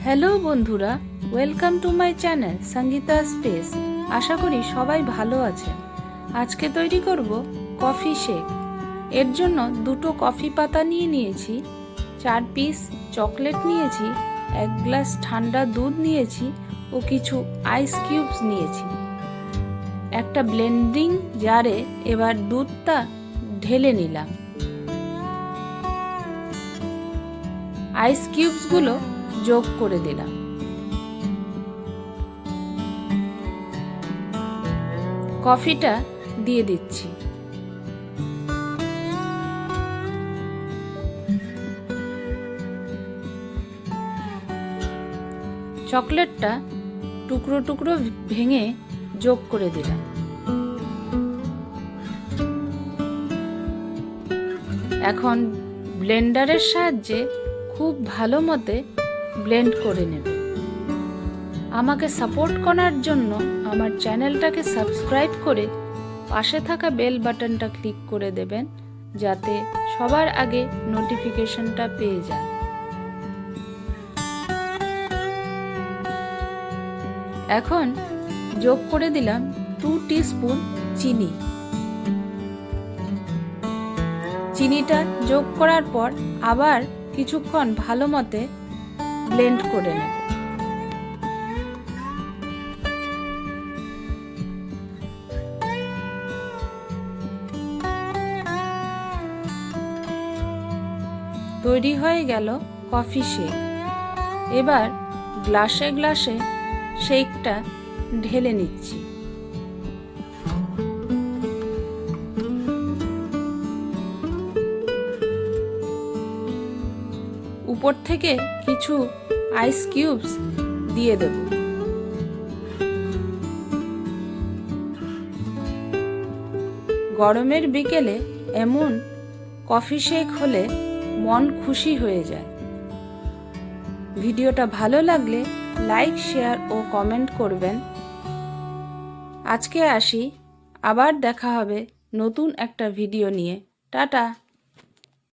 Hello বন্ধুরা, welcome to my channel Sangeeta space. আশা করি সবাই ভালো আছেন। আজকে তৈরি করব কফি শেক। এর জন্য দুটো কফি পাতা নিয়েছি, 4 পিস চকলেট নিয়েছি, 1 গ্লাস ঠান্ডা দুধ নিয়েছি ও কিছু আইস কিউবস নিয়েছি। একটা ব্লেন্ডিং জারে এবার দুধটা ঢেলে নিলাম। আইস কিউবসগুলো যোগ করে দিলাম। কফিটা দিয়ে দিচ্ছি। চকলেটটা টুকরো টুকরো ভেঙে যোগ করে দিলাম। এখন ব্লেন্ডারের সাহায্যে খুব ভালো মতে ব্লেন্ড করে নেব। আমাকে সাপোর্ট করার জন্য আমার চ্যানেলটাকে সাবস্ক্রাইব করে পাশে থাকা বেল বাটনটা ক্লিক করে দেবেন, যাতে সবার আগে নোটিফিকেশনটা পেয়ে যান। এখন যোগ করে দিলাম 2 টিস্পুন চিনি। চিনিটা যোগ করার পর আবার কিছুক্ষণ ভালো মতে ব্লেন্ড করে নেব। তৈরি হয়ে গেল কফি শেক। এবার গ্লাসে গ্লাসে শেকটা ঢেলে নিচ্ছি। উপর থেকে কিছু আইস কিউবস দিয়ে দেব। গরমের বিকেলে এমন কফি শেক হলে মন খুশি হয়ে যায়। ভিডিওটা ভালো লাগলে লাইক, শেয়ার ও কমেন্ট করবেন। আজকে আসি, আবার দেখা হবে নতুন একটা ভিডিও নিয়ে। টাটা।